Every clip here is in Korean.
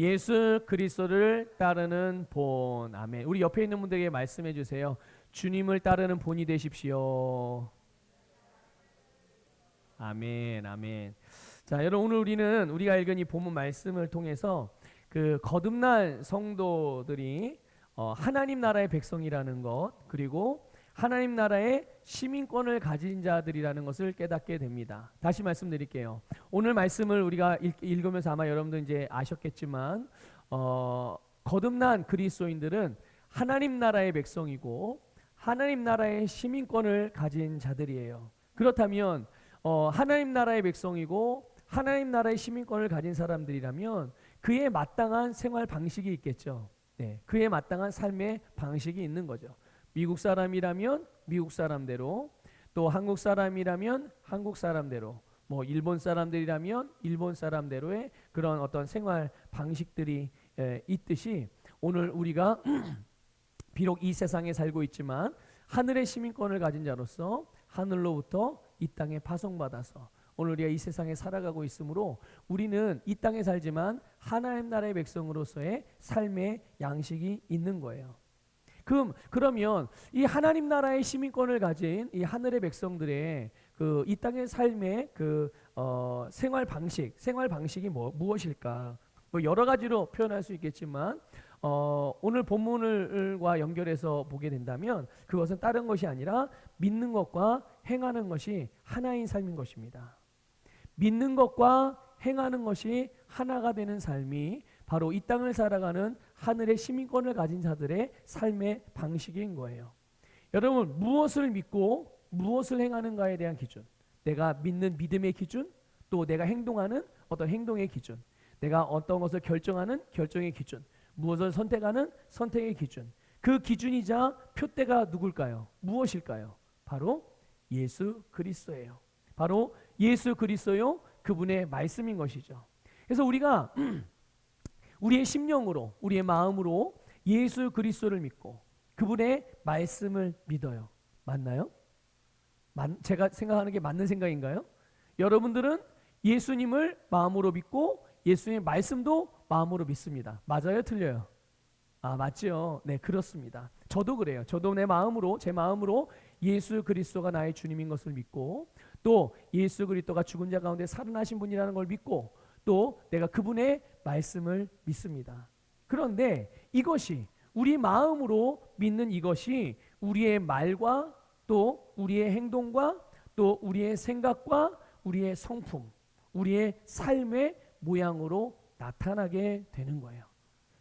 예수 그리스도를 따르는 본. 아멘. 우리 옆에 있는 분들에게 말씀해 주세요. 주님을 따르는 본이 되십시오. 아멘, 아멘. 자, 여러분 오늘 우리가 읽은 이 본문 말씀을 통해서 그 거듭난 성도들이 하나님 나라의 백성이라는 것, 그리고 하나님 나라의 시민권을 가진 자들이라는 것을 깨닫게 됩니다. 다시 말씀드릴게요. 오늘 말씀을 우리가 읽으면서 아마 여러분도 이제 아셨겠지만 거듭난 그리스도인들은 하나님 나라의 백성이고 하나님 나라의 시민권을 가진 자들이에요. 그렇다면 하나님 나라의 백성이고 하나님 나라의 시민권을 가진 사람들이라면 그에 마땅한 생활 방식이 있겠죠. 네, 그에 마땅한 삶의 방식이 있는 거죠. 미국 사람이라면 미국 사람대로, 또 한국 사람이라면 한국 사람대로, 뭐 일본 사람들이라면 일본 사람대로의 그런 어떤 생활 방식들이 있듯이 오늘 우리가 비록 이 세상에 살고 있지만 하늘의 시민권을 가진 자로서 하늘로부터 이 땅에 파송받아서 오늘 우리가 이 세상에 살아가고 있으므로 우리는 이 땅에 살지만 하나님 나라의 백성으로서의 삶의 양식이 있는 거예요. 그러면 이 하나님 나라의 시민권을 가진 이 하늘의 백성들의 그 이 땅의 삶의 그 생활 방식이 무엇일까? 뭐 여러 가지로 표현할 수 있겠지만 오늘 본문과 연결해서 보게 된다면 그것은 다른 것이 아니라 믿는 것과 행하는 것이 하나인 삶인 것입니다. 믿는 것과 행하는 것이 하나가 되는 삶이 바로 이 땅을 살아가는 하늘의 시민권을 가진 자들의 삶의 방식인 거예요. 여러분, 무엇을 믿고 무엇을 행하는가에 대한 기준, 내가 믿는 믿음의 기준, 또 내가 행동하는 어떤 행동의 기준, 내가 어떤 것을 결정하는 결정의 기준, 무엇을 선택하는 선택의 기준, 그 기준이자 표대가 누굴까요? 무엇일까요? 바로 예수 그리스도예요. 바로 예수 그리스도요, 그분의 말씀인 것이죠. 그래서 우리가 우리의 심령으로, 우리의 마음으로 예수 그리스도를 믿고 그분의 말씀을 믿어요. 맞나요? 제가 생각하는 게 맞는 생각인가요? 여러분들은 예수님을 마음으로 믿고 예수님의 말씀도 마음으로 믿습니다. 맞아요? 틀려요? 맞죠? 네, 그렇습니다. 저도 그래요. 저도 제 마음으로 예수 그리스도가 나의 주님인 것을 믿고 또 예수 그리스도가 죽은 자 가운데 살아나신 분이라는 걸 믿고 또 내가 그분의 말씀을 믿습니다. 그런데 이것이 우리 마음으로 믿는 이것이 우리의 말과 또 우리의 행동과 또 우리의 생각과 우리의 성품, 우리의 삶의 모양으로 나타나게 되는 거예요.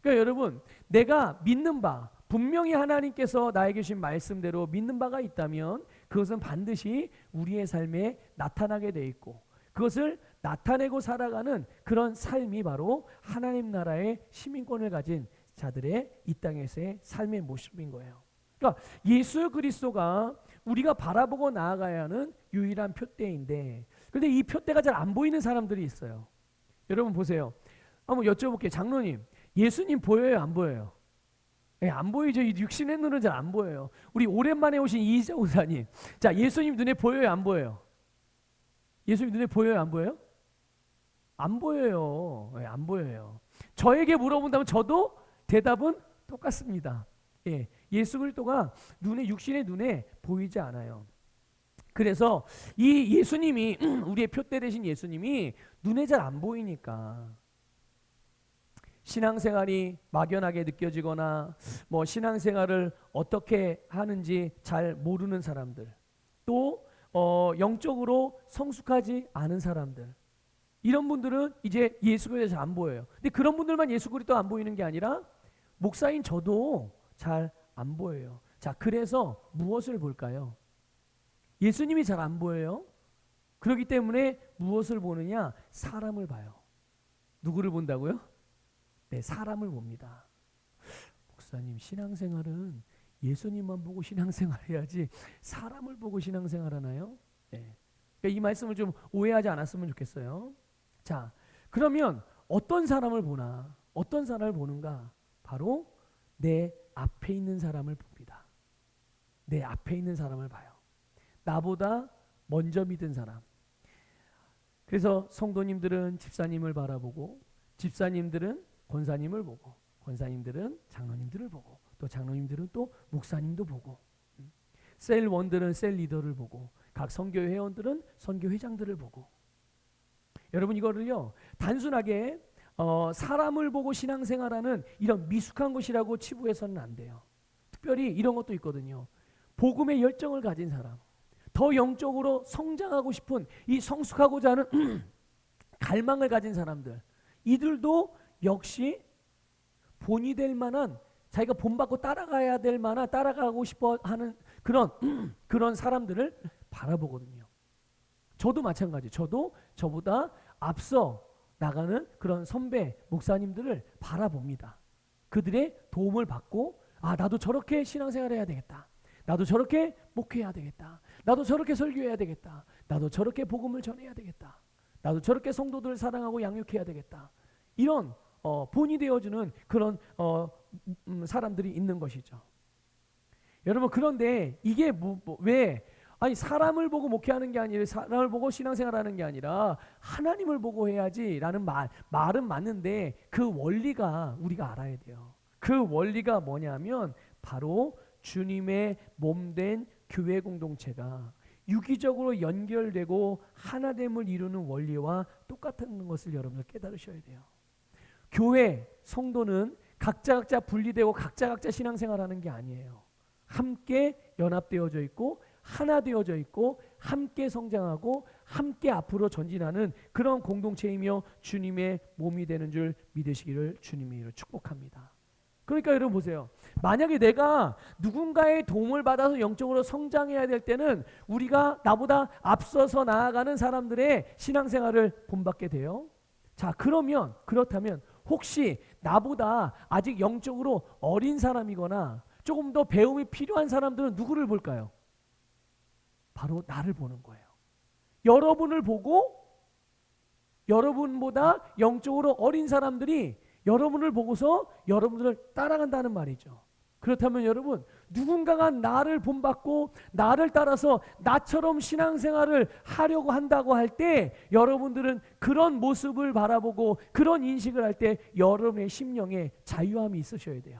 그러니까 여러분, 내가 믿는 바, 분명히 하나님께서 나에게 주신 말씀대로 믿는 바가 있다면 그것은 반드시 우리의 삶에 나타나게 돼 있고 그것을 나타내고 살아가는 그런 삶이 바로 하나님 나라의 시민권을 가진 자들의 이 땅에서의 삶의 모습인 거예요. 그러니까 예수 그리스도가 우리가 바라보고 나아가야 하는 유일한 표대인데, 그런데 이 표대가 잘 안 보이는 사람들이 있어요. 여러분 보세요. 한번 여쭤볼게요. 장로님, 예수님 보여요, 안 보여요? 네, 안 보이죠. 이 육신의 눈은 잘 안 보여요. 우리 오랜만에 오신 이희자 목사님, 자, 예수님 눈에 보여요, 안 보여요? 예수님 눈에 보여요, 안 보여요? 안 보여요. 네, 안 보여요. 저에게 물어본다면 저도 대답은 똑같습니다. 예, 예수 그리스도가 육신의 눈에 보이지 않아요. 그래서 이 예수님이 우리의 표대 되신 예수님이 눈에 잘 안 보이니까 신앙생활이 막연하게 느껴지거나 뭐 신앙생활을 어떻게 하는지 잘 모르는 사람들, 또 영적으로 성숙하지 않은 사람들, 이런 분들은 이제 예수 그리스도 잘 안 보여요. 근데 그런 분들만 예수 그리스도 안 보이는 게 아니라 목사인 저도 잘 안 보여요. 자, 그래서 무엇을 볼까요? 예수님이 잘 안 보여요. 그렇기 때문에 무엇을 보느냐? 사람을 봐요. 누구를 본다고요? 네, 사람을 봅니다. 목사님, 신앙생활은 예수님만 보고 신앙생활해야지 사람을 보고 신앙생활하나요? 네. 그러니까 이 말씀을 좀 오해하지 않았으면 좋겠어요. 자, 그러면 어떤 사람을 보나? 어떤 사람을 보는가? 바로 내 앞에 있는 사람을 봅니다. 내 앞에 있는 사람을 봐요. 나보다 먼저 믿은 사람. 그래서 성도님들은 집사님을 바라보고 집사님들은 권사님을 보고, 권사님들은 장로님들을 보고, 또 장로님들은 또 목사님도 보고, 셀원들은 셀 리더를 보고, 각 선교회 회원들은 선교 회장들을 보고. 여러분 이거를요 단순하게 사람을 보고 신앙생활하는 이런 미숙한 것이라고 치부해서는 안 돼요. 특별히 이런 것도 있거든요. 복음의 열정을 가진 사람, 더 영적으로 성장하고 싶은 이 성숙하고자 하는 갈망을 가진 사람들, 이들도 역시 본이 될 만한, 자기가 본받고 따라가야 될 만한, 따라가고 싶어 하는 그런 사람들을 바라보거든요. 저도 마찬가지. 저도 저보다 앞서 나가는 그런 선배 목사님들을 바라봅니다. 그들의 도움을 받고, 아, 나도 저렇게 신앙생활 해야 되겠다. 나도 저렇게 목회해야 되겠다. 나도 저렇게 설교해야 되겠다. 나도 저렇게 복음을 전해야 되겠다. 나도 저렇게 성도들을 사랑하고 양육해야 되겠다. 이런 본이 되어주는 그런 사람들이 있는 것이죠. 여러분, 그런데 이게 왜 아니 사람을 보고 목회하는 게 아니라, 사람을 보고 신앙생활하는 게 아니라 하나님을 보고 해야지라는 말은 맞는데, 그 원리가 우리가 알아야 돼요. 그 원리가 뭐냐면 바로 주님의 몸된 교회 공동체가 유기적으로 연결되고 하나됨을 이루는 원리와 똑같은 것을 여러분들 깨달으셔야 돼요. 교회 성도는 각자 분리되고 각자 신앙생활하는 게 아니에요. 함께 연합되어져 있고 하나 되어져 있고 함께 성장하고 함께 앞으로 전진하는 그런 공동체이며 주님의 몸이 되는 줄 믿으시기를 주님의 이름으로 축복합니다. 그러니까 여러분 보세요. 만약에 내가 누군가의 도움을 받아서 영적으로 성장해야 될 때는 우리가 나보다 앞서서 나아가는 사람들의 신앙생활을 본받게 돼요. 자, 그렇다면 혹시 나보다 아직 영적으로 어린 사람이거나 조금 더 배움이 필요한 사람들은 누구를 볼까요? 바로 나를 보는 거예요. 여러분을 보고, 여러분보다 영적으로 어린 사람들이 여러분을 보고서 여러분들을 따라간다는 말이죠. 그렇다면 여러분, 누군가가 나를 본받고 나를 따라서 나처럼 신앙생활을 하려고 한다고 할 때, 여러분들은 그런 모습을 바라보고 그런 인식을 할 때 여러분의 심령에 자유함이 있으셔야 돼요.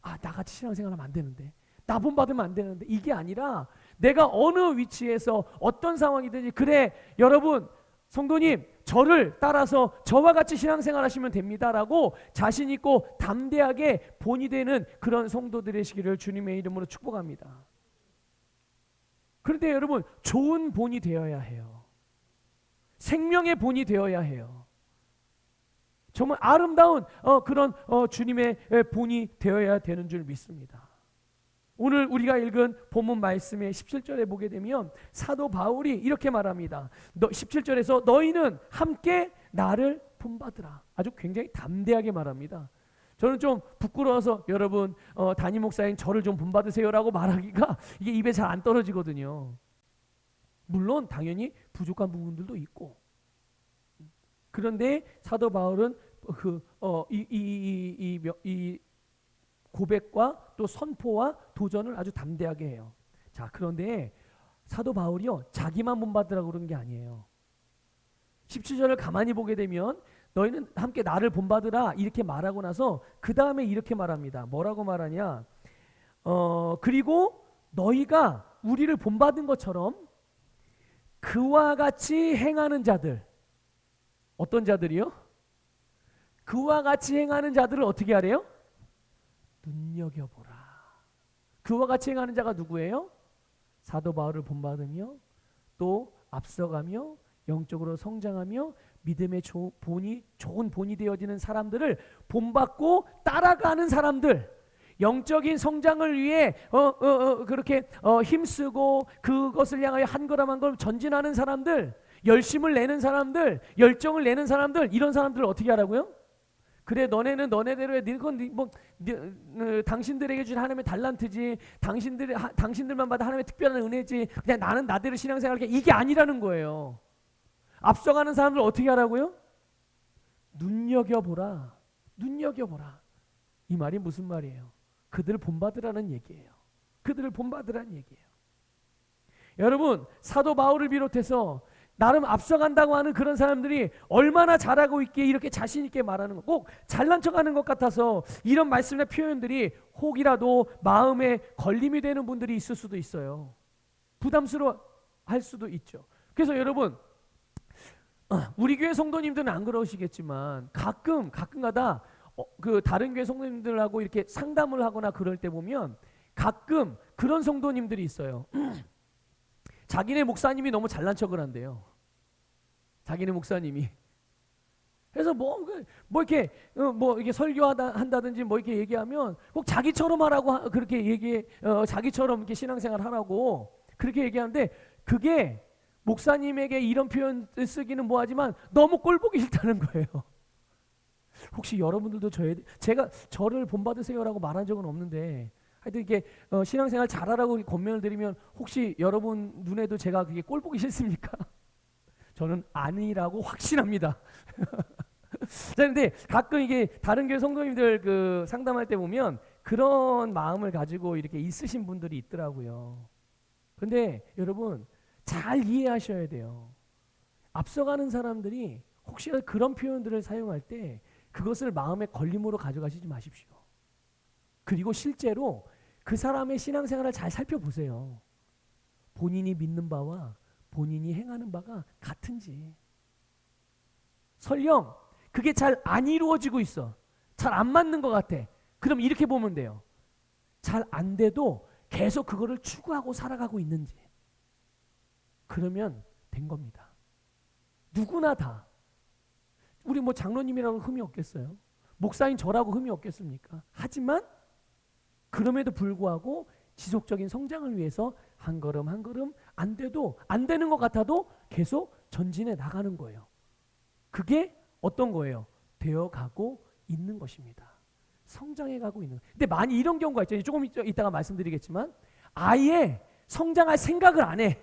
아, 나같이 신앙생활하면 안 되는데, 나 본받으면 안 되는데, 이게 아니라 내가 어느 위치에서 어떤 상황이든지, 그래 여러분 성도님 저를 따라서 저와 같이 신앙생활 하시면 됩니다라고 자신 있고 담대하게 본이 되는 그런 성도들의 시기를 주님의 이름으로 축복합니다. 그런데 여러분, 좋은 본이 되어야 해요. 생명의 본이 되어야 해요. 정말 아름다운 그런 주님의 본이 되어야 되는 줄 믿습니다. 오늘 우리가 읽은 본문 말씀의 17절에 보게 되면 사도 바울이 이렇게 말합니다. 17절에서 너희는 함께 나를 본받으라. 아주 굉장히 담대하게 말합니다. 저는 좀 부끄러워서 여러분 담임 목사님 저를 좀 본받으세요라고 말하기가 이게 입에 잘 안 떨어지거든요. 물론 당연히 부족한 부분들도 있고, 그런데 사도 바울은 이 고백과 또 선포와 도전을 아주 담대하게 해요. 자, 그런데 사도 바울이요 자기만 본받으라고 그런 게 아니에요. 17절을 가만히 보게 되면 너희는 함께 나를 본받으라 이렇게 말하고 나서 그 다음에 이렇게 말합니다. 뭐라고 말하냐? 그리고 너희가 우리를 본받은 것처럼 그와 같이 행하는 자들, 어떤 자들이요? 그와 같이 행하는 자들을 어떻게 하래요? 눈여겨보라. 그와 같이 행하는 자가 누구예요? 사도 바울을 본받으며 또 앞서가며 영적으로 성장하며 믿음의 좋은 본이 되어지는 사람들을 본받고 따라가는 사람들, 영적인 성장을 위해 그렇게 힘쓰고 그것을 향하여 한 걸음 한 걸음 전진하는 사람들, 열심을 내는 사람들, 열정을 내는 사람들, 이런 사람들을 어떻게 하라고요? 그래, 너네는 너네대로 해. 당신들에게 주신 하나님의 달란트지, 당신들만 받은 하나님의 특별한 은혜지, 그냥 나는 나대로 신앙생활할게, 이게 아니라는 거예요. 앞서가는 사람들 어떻게 하라고요? 눈여겨보라. 눈여겨보라. 이 말이 무슨 말이에요? 그들을 본받으라는 얘기예요. 그들을 본받으라는 얘기예요. 여러분, 사도 바울을 비롯해서 나름 앞서간다고 하는 그런 사람들이 얼마나 잘하고 있기에 이렇게 자신 있게 말하는 거, 꼭 잘난 척하는 것 같아서 이런 말씀이나 표현들이 혹이라도 마음에 걸림이 되는 분들이 있을 수도 있어요. 부담스러워 할 수도 있죠. 그래서 여러분, 우리 교회 성도님들은 안 그러시겠지만 가끔가다 그 다른 교회 성도님들하고 이렇게 상담을 하거나 그럴 때 보면 가끔 그런 성도님들이 있어요. 자기네 목사님이 너무 잘난 척을 한대요. 자기네 목사님이. 그래서 뭐 이렇게 설교한다든지 뭐 이렇게 얘기하면 꼭 자기처럼 하라고 그렇게 자기처럼 이렇게 신앙생활 하라고 그렇게 얘기하는데, 그게 목사님에게 이런 표현을 쓰기는 뭐하지만 너무 꼴보기 싫다는 거예요. 혹시 여러분들도 제가 저를 본받으세요라고 말한 적은 없는데, 하여튼 이렇게 신앙생활 잘하라고 권면을 드리면 혹시 여러분 눈에도 제가 그게 꼴보기 싫습니까? 저는 아니라고 확신합니다. 자, 근데 가끔 이게 다른 교회 성도님들 그 상담할 때 보면 그런 마음을 가지고 이렇게 있으신 분들이 있더라고요. 근데 여러분 잘 이해하셔야 돼요. 앞서가는 사람들이 혹시나 그런 표현들을 사용할 때 그것을 마음의 걸림으로 가져가시지 마십시오. 그리고 실제로 그 사람의 신앙생활을 잘 살펴보세요. 본인이 믿는 바와 본인이 행하는 바가 같은지. 설령 그게 잘 안 이루어지고 있어, 잘 안 맞는 것 같아, 그럼 이렇게 보면 돼요. 잘 안 돼도 계속 그거를 추구하고 살아가고 있는지. 그러면 된 겁니다. 누구나 다. 우리 뭐 장로님이라고 흠이 없겠어요? 목사인 저라고 흠이 없겠습니까? 하지만 그럼에도 불구하고 지속적인 성장을 위해서 한 걸음 한 걸음, 안 돼도 안 되는 것 같아도 계속 전진해 나가는 거예요. 그게 어떤 거예요? 되어가고 있는 것입니다. 성장해 가고 있는. 근데 많이 이런 경우가 있죠. 조금 이따가 말씀드리겠지만 아예 성장할 생각을 안 해.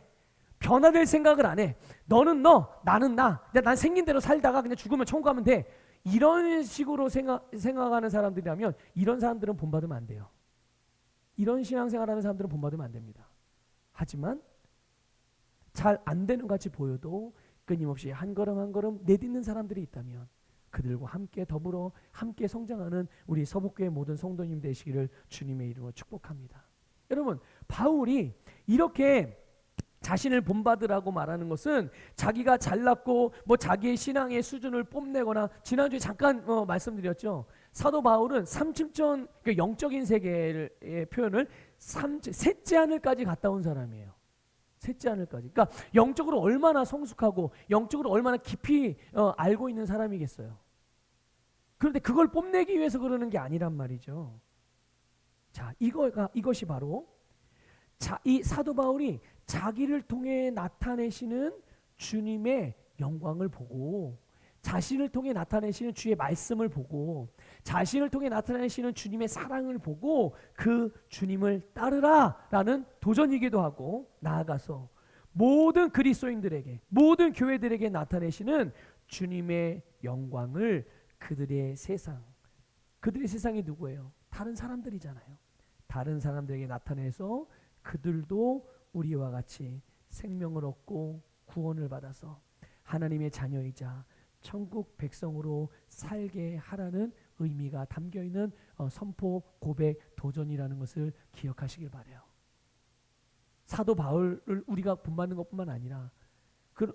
변화될 생각을 안 해. 너는 너, 나는 나. 난 생긴 대로 살다가 그냥 죽으면 천국 가면 돼. 이런 식으로 생각하는 사람들이라면 이런 사람들은 본받으면 안 돼요. 이런 신앙생활하는 사람들은 본받으면 안 됩니다. 하지만 잘 안 되는 것 같이 보여도 끊임없이 한 걸음 한 걸음 내딛는 사람들이 있다면 그들과 함께 더불어 함께 성장하는 우리 서북교회 모든 성도님 되시기를 주님의 이름으로 축복합니다. 여러분, 바울이 이렇게 자신을 본받으라고 말하는 것은 자기가 잘났고 뭐 자기의 신앙의 수준을 뽐내거나, 지난주에 잠깐 말씀드렸죠. 사도 바울은 삼층전, 그 영적인 세계의 표현을 셋째 하늘까지 갔다 온 사람이에요. 셋째 하늘까지. 그러니까 영적으로 얼마나 성숙하고 영적으로 얼마나 깊이 알고 있는 사람이겠어요. 그런데 그걸 뽐내기 위해서 그러는 게 아니란 말이죠. 자, 이것이 바로 이 사도 바울이 자기를 통해 나타내시는 주님의 영광을 보고, 자신을 통해 나타내시는 주의 말씀을 보고, 자신을 통해 나타내시는 주님의 사랑을 보고 그 주님을 따르라 라는 도전이기도 하고, 나아가서 모든 그리스도인들에게, 모든 교회들에게 나타내시는 주님의 영광을 그들의 세상이 누구예요? 다른 사람들이잖아요. 다른 사람들에게 나타내서 그들도 우리와 같이 생명을 얻고 구원을 받아서 하나님의 자녀이자 천국 백성으로 살게 하라는 의미가 담겨있는 선포, 고백, 도전이라는 것을 기억하시길 바라요. 사도 바울을 우리가 본받는 것뿐만 아니라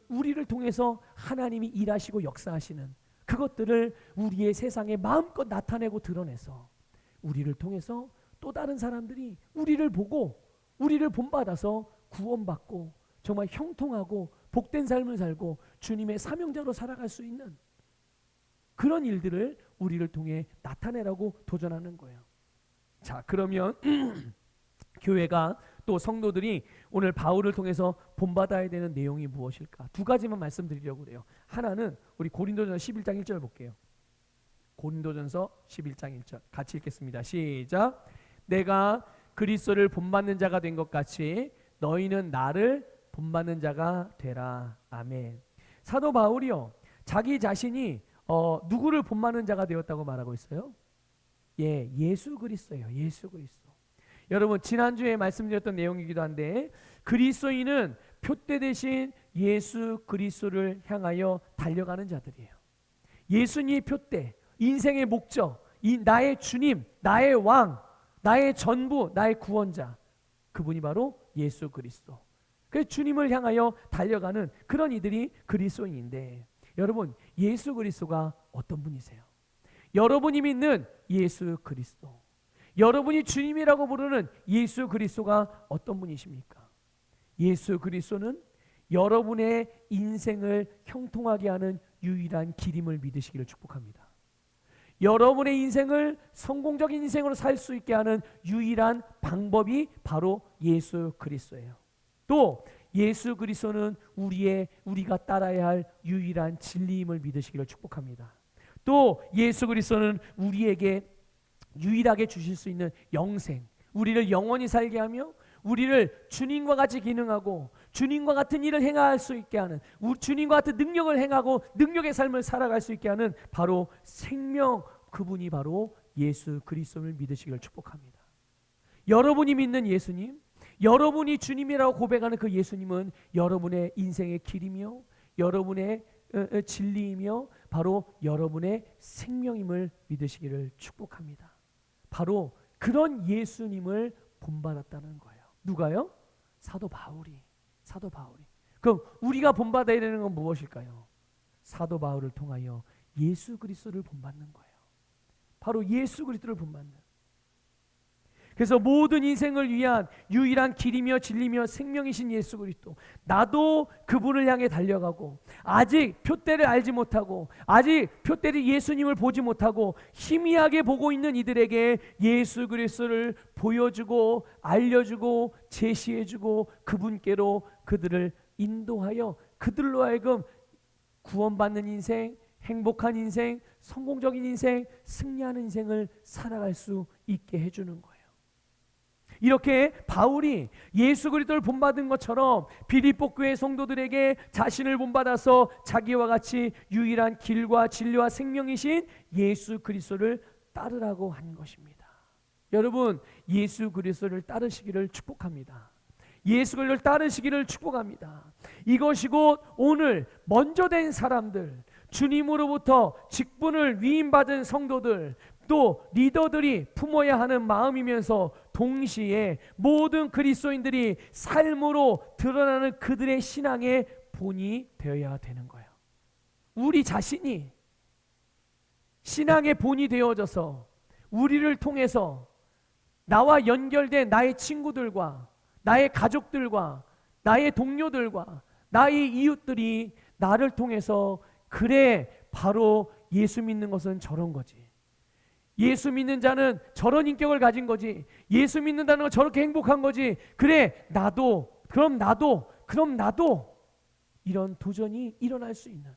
우리를 통해서 하나님이 일하시고 역사하시는 그것들을 우리의 세상에 마음껏 나타내고 드러내서 우리를 통해서 또 다른 사람들이 우리를 보고 우리를 본받아서 구원받고 정말 형통하고 복된 삶을 살고 주님의 사명자로 살아갈 수 있는 그런 일들을 우리를 통해 나타내라고 도전하는 거예요. 자, 그러면 교회가 또 성도들이 오늘 바울을 통해서 본받아야 되는 내용이 무엇일까? 두 가지만 말씀드리려고 그래요. 하나는 우리 고린도전서 11장 1절 볼게요. 고린도전서 11장 1절 같이 읽겠습니다. 시작. 내가 그리스도를 본받는 자가 된 것 같이 너희는 나를 본받는 자가 되라. 아멘. 사도 바울이요, 자기 자신이 누구를 본받는 자가 되었다고 말하고 있어요? 예수 그리스도예요. 예수 그리스도. 여러분, 지난주에 말씀드렸던 내용이기도 한데 그리스도인은 표대 대신 예수 그리스도를 향하여 달려가는 자들이에요. 예수님의 표대, 인생의 목적, 나의 주님, 나의 왕, 나의 전부, 나의 구원자, 그분이 바로 예수 그리스도. 그 주님을 향하여 달려가는 그런 이들이 그리스도인인데, 여러분, 예수 그리스도가 어떤 분이세요? 여러분이 믿는 예수 그리스도, 여러분이 주님이라고 부르는 예수 그리스도가 어떤 분이십니까? 예수 그리스도는 여러분의 인생을 형통하게 하는 유일한 길임을 믿으시기를 축복합니다. 여러분의 인생을 성공적인 인생으로 살 수 있게 하는 유일한 방법이 바로 예수 그리스도예요. 또 예수 그리스도는 우리가 따라야 할 유일한 진리임을 믿으시기를 축복합니다. 또 예수 그리스도는 우리에게 유일하게 주실 수 있는 영생, 우리를 영원히 살게 하며 우리를 주님과 같이 기능하고 주님과 같은 일을 행할 수 있게 하는, 주님과 같은 능력을 행하고 능력의 삶을 살아갈 수 있게 하는 바로 생명, 그분이 바로 예수 그리스도를 믿으시기를 축복합니다. 여러분이 믿는 예수님, 여러분이 주님이라고 고백하는 그 예수님은 여러분의 인생의 길이며 여러분의 진리이며 바로 여러분의 생명임을 믿으시기를 축복합니다. 바로 그런 예수님을 본받았다는 거예요. 누가요? 사도 바울이. 그럼 우리가 본받아야 되는 건 무엇일까요? 사도 바울을 통하여 예수 그리스도를 본받는 거예요. 바로 예수 그리스도를 본받는. 그래서 모든 인생을 위한 유일한 길이며 진리며 생명이신 예수 그리스도, 나도 그분을 향해 달려가고 아직 표대를 알지 못하고 아직 표대를 예수님을 보지 못하고 희미하게 보고 있는 이들에게 예수 그리스도를 보여주고 알려주고 제시해주고 그분께로 그들을 인도하여 그들로 하여금 구원받는 인생, 행복한 인생, 성공적인 인생, 승리하는 인생을 살아갈 수 있게 해주는 거예요. 이렇게 바울이 예수 그리스도를 본받은 것처럼 빌립보 교회 성도들에게 자신을 본받아서 자기와 같이 유일한 길과 진리와 생명이신 예수 그리스도를 따르라고 한 것입니다. 여러분, 예수 그리스도를 따르시기를 축복합니다. 예수 그리스도를 따르시기를 축복합니다. 이것이 곧 오늘 먼저 된 사람들, 주님으로부터 직분을 위임받은 성도들, 또 리더들이 품어야 하는 마음이면서 동시에 모든 그리스도인들이 삶으로 드러나는 그들의 신앙의 본이 되어야 되는 거예요. 우리 자신이 신앙의 본이 되어져서 우리를 통해서 나와 연결된 나의 친구들과 나의 가족들과 나의 동료들과 나의 이웃들이 나를 통해서 그래, 바로 예수 믿는 것은 저런 거지, 예수 믿는 자는 저런 인격을 가진 거지, 예수 믿는다는 건 저렇게 행복한 거지, 그래 그럼 나도 이런 도전이 일어날 수 있는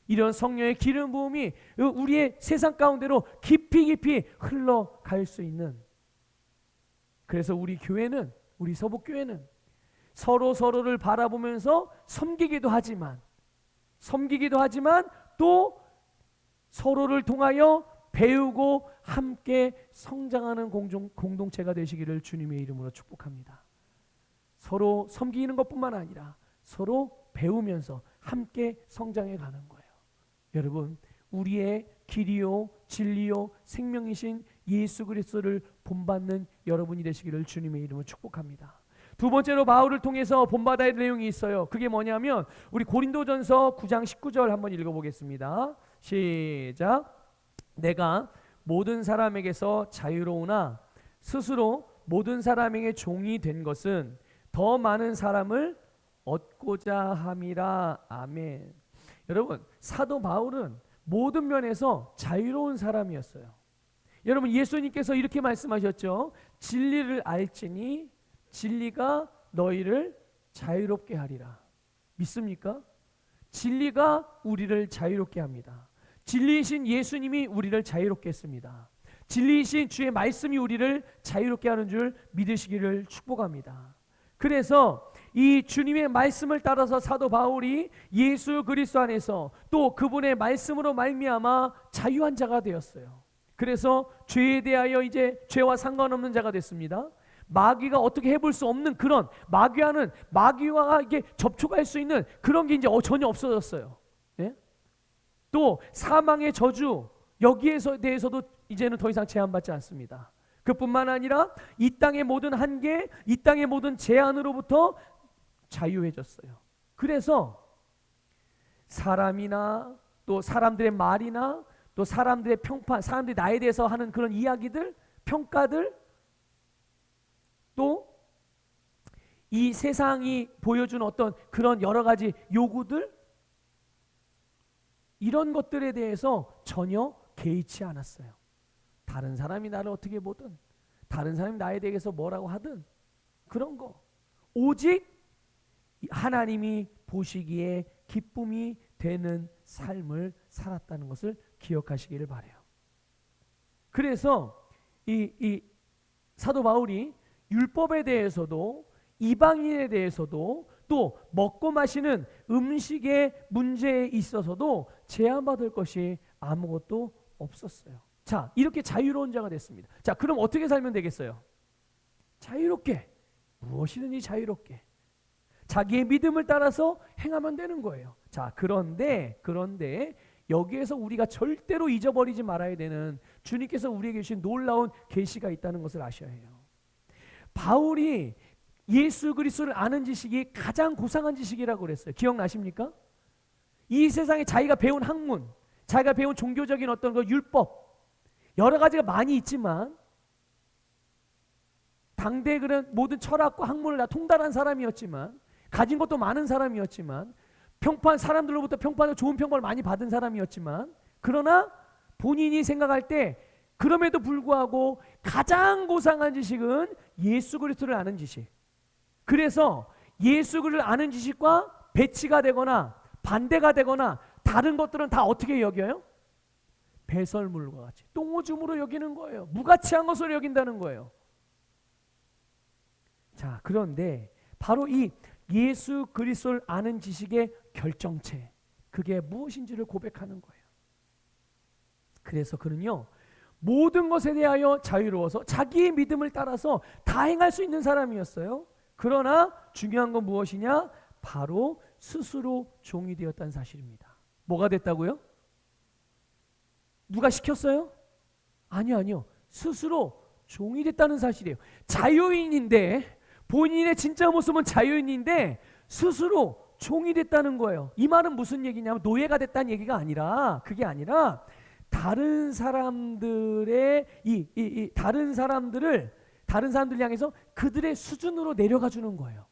이런 성령의 기름 부음이 우리의 세상 가운데로 깊이 흘러갈 수 있는. 그래서 우리 교회는, 우리 서북교회는 서로를 바라보면서 섬기기도 하지만 또 서로를 통하여 배우고 함께 성장하는 공동체가 되시기를 주님의 이름으로 축복합니다. 서로 섬기는 것뿐만 아니라 서로 배우면서 함께 성장해 가는 거예요. 여러분, 우리의 길이요 진리요 생명이신 예수 그리스도를 본받는 여러분이 되시기를 주님의 이름으로 축복합니다. 두 번째로 바울을 통해서 본받아야 할 내용이 있어요. 그게 뭐냐면 우리 고린도전서 9장 19절 한번 읽어보겠습니다. 시작. 내가 모든 사람에게서 자유로우나 스스로 모든 사람에게 종이 된 것은 더 많은 사람을 얻고자 함이라. 아멘. 여러분, 사도 바울은 모든 면에서 자유로운 사람이었어요. 여러분, 예수님께서 이렇게 말씀하셨죠. 진리를 알지니 진리가 너희를 자유롭게 하리라. 믿습니까? 진리가 우리를 자유롭게 합니다. 진리이신 예수님이 우리를 자유롭게 했습니다. 진리이신 주의 말씀이 우리를 자유롭게 하는 줄 믿으시기를 축복합니다. 그래서 이 주님의 말씀을 따라서 사도 바울이 예수 그리스도 안에서 또 그분의 말씀으로 말미암아 자유한 자가 되었어요. 그래서 죄에 대하여 이제 죄와 상관없는 자가 됐습니다. 마귀가 어떻게 해볼 수 없는 그런 마귀와 이게 접촉할 수 있는 그런 게 이제 전혀 없어졌어요. 예? 또 사망의 저주 여기에서 대해서도 이제는 더 이상 제한받지 않습니다. 그뿐만 아니라 이 땅의 모든 한계, 이 땅의 모든 제한으로부터 자유해졌어요. 그래서 사람이나 또 사람들의 말이나 또 사람들의 평판, 사람들이 나에 대해서 하는 그런 이야기들, 평가들, 또 이 세상이 보여주는 어떤 그런 여러 가지 요구들, 이런 것들에 대해서 전혀 개의치 않았어요. 다른 사람이 나를 어떻게 보든, 다른 사람이 나에 대해서 뭐라고 하든 그런 거 오직 하나님이 보시기에 기쁨이 되는 삶을 살았다는 것을 기억하시기를 바라요. 그래서 이 사도 바울이 율법에 대해서도 이방인에 대해서도 또 먹고 마시는 음식의 문제에 있어서도 제한받을 것이 아무것도 없었어요. 자, 이렇게 자유로운 자가 됐습니다. 자, 그럼 어떻게 살면 되겠어요? 자유롭게, 무엇이든지 자유롭게 자기의 믿음을 따라서 행하면 되는 거예요. 자, 그런데 여기에서 우리가 절대로 잊어버리지 말아야 되는 주님께서 우리에게 주신 놀라운 계시가 있다는 것을 아셔야 해요. 바울이 예수 그리스도를 아는 지식이 가장 고상한 지식이라고 그랬어요. 기억나십니까? 이 세상에 자기가 배운 학문, 자기가 배운 종교적인 어떤 그 율법, 여러 가지가 많이 있지만 당대 그런 모든 철학과 학문을 다 통달한 사람이었지만, 가진 것도 많은 사람이었지만, 사람들로부터 평판을 좋은 평판을 많이 받은 사람이었지만, 그러나 본인이 생각할 때 그럼에도 불구하고 가장 고상한 지식은 예수 그리스도를 아는 지식. 그래서 예수 그리스도를 아는 지식과 배치가 되거나 반대가 되거나 다른 것들은 다 어떻게 여겨요? 배설물과 같이 똥오줌으로 여기는 거예요. 무가치한 것으로 여긴다는 거예요. 자, 그런데 바로 이 예수 그리스도를 아는 지식의 결정체, 그게 무엇인지를 고백하는 거예요. 그래서 그는요, 모든 것에 대하여 자유로워서 자기의 믿음을 따라서 다 행할 수 있는 사람이었어요. 그러나 중요한 건 무엇이냐? 바로 스스로 종이 되었다는 사실입니다. 뭐가 됐다고요? 누가 시켰어요? 아니요. 스스로 종이 됐다는 사실이에요. 자유인인데, 본인의 진짜 모습은 자유인인데 스스로 종이 됐다는 거예요. 이 말은 무슨 얘기냐면 노예가 됐다는 얘기가 아니라, 그게 아니라 다른 사람들의 다른 사람들을 향해서 그들의 수준으로 내려가 주는 거예요.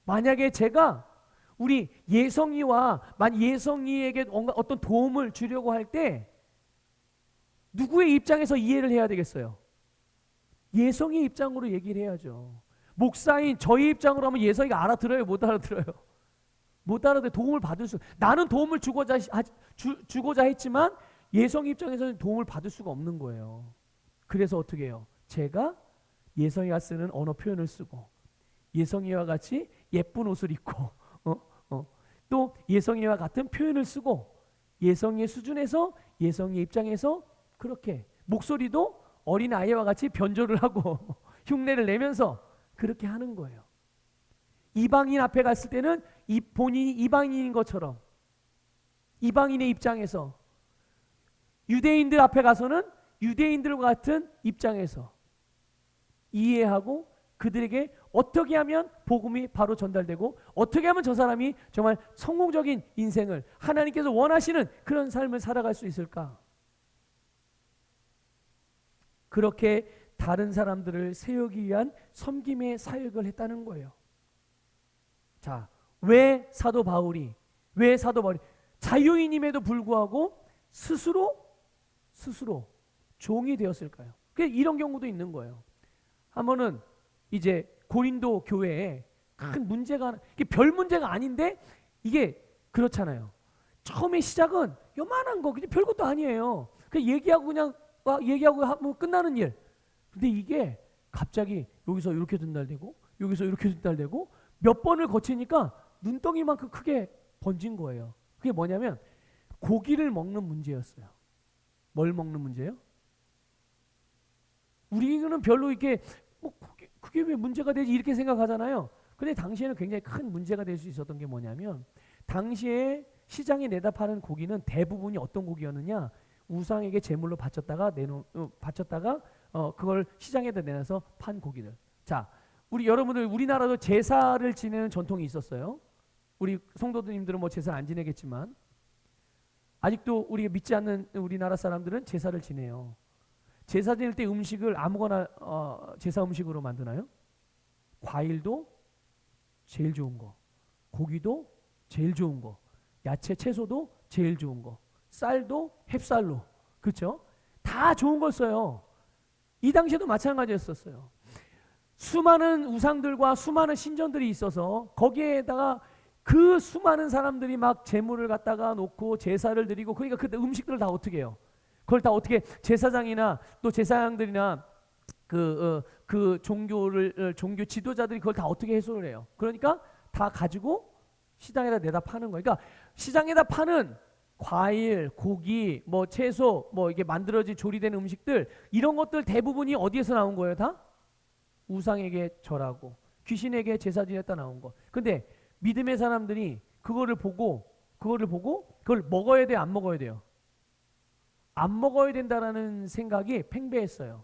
만약에 제가 우리 예성이와 예성이에게 어떤 도움을 주려고 할 때 누구의 입장에서 이해를 해야 되겠어요? 예성이의 입장으로 얘기를 해야죠. 목사인 저희 입장으로 하면 예성이가 알아들어요? 못 알아들어요? 못 알아들어요. 도움을 받을 수, 나는 도움을 주고자 했지만 예성이 입장에서는 도움을 받을 수가 없는 거예요. 그래서 어떻게 해요? 제가 예성이가 쓰는 언어 표현을 쓰고 예성이와 같이 예쁜 옷을 입고 또 예성이와 같은 표현을 쓰고 예성이의 수준에서, 예성이의 입장에서 그렇게 목소리도 어린 아이와 같이 변조를 하고 흉내를 내면서 그렇게 하는 거예요. 이방인 앞에 갔을 때는 본인이 이방인인 것처럼 이방인의 입장에서, 유대인들 앞에 가서는 유대인들과 같은 입장에서 이해하고 그들에게 어떻게 하면 복음이 바로 전달되고 어떻게 하면 저 사람이 정말 성공적인 인생을, 하나님께서 원하시는 그런 삶을 살아갈 수 있을까? 그렇게 다른 사람들을 세우기 위한 섬김의 사역을 했다는 거예요. 자, 왜 사도 바울이 자유인임에도 불구하고 스스로 종이 되었을까요? 이런 경우도 있는 거예요. 한 번은 이제 고린도 교회에 큰 문제가, 이게 별 문제가 아닌데 이게 그렇잖아요. 처음에 시작은 요만한 거, 그냥 별것도 아니에요. 그냥 얘기하고 하면 끝나는 일. 근데 이게 갑자기 여기서 이렇게 전달되고 여기서 이렇게 전달되고 몇 번을 거치니까 눈덩이만큼 크게 번진 거예요. 그게 뭐냐면 고기를 먹는 문제였어요. 뭘 먹는 문제예요? 우리는 별로 이렇게 그게 왜 문제가 되지 이렇게 생각하잖아요. 근데 당시에는 굉장히 큰 문제가 될 수 있었던 게 뭐냐면 당시에 시장에 내다 파는 고기는 대부분이 어떤 고기였느냐, 우상에게 제물로 바쳤다가 그걸 시장에다 내놔서 판 고기들. 자, 우리 여러분들 우리나라도 제사를 지내는 전통이 있었어요. 우리 성도님들은 뭐 제사 안 지내겠지만 아직도 우리가 믿지 않는 우리나라 사람들은 제사를 지내요. 제사 지낼 때 음식을 아무거나 제사 음식으로 만드나요? 과일도 제일 좋은 거, 고기도 제일 좋은 거, 야채 채소도 제일 좋은 거, 쌀도 햅쌀로, 그렇죠? 다 좋은 걸 써요. 이 당시에도 마찬가지였었어요. 수많은 우상들과 수많은 신전들이 있어서 거기에다가 그 수많은 사람들이 막 제물을 갖다가 놓고 제사를 드리고, 그러니까 그때 음식들을 다 어떻게 해요? 그걸 다 어떻게 제사장이나 또 제사장들이나 그 종교 지도자들이 그걸 다 어떻게 해소를 해요? 그러니까 다 가지고 시장에다 내다 파는 거예요. 그러니까 시장에다 파는 과일, 고기, 뭐 채소, 뭐 이게 만들어진 조리된 음식들, 이런 것들 대부분이 어디에서 나온 거예요? 다 우상에게 절하고 귀신에게 제사 지냈다 나온 거. 근데 믿음의 사람들이 그거를 보고 그걸 먹어야 돼요, 안 먹어야 돼요? 안 먹어야 된다라는 생각이 팽배했어요.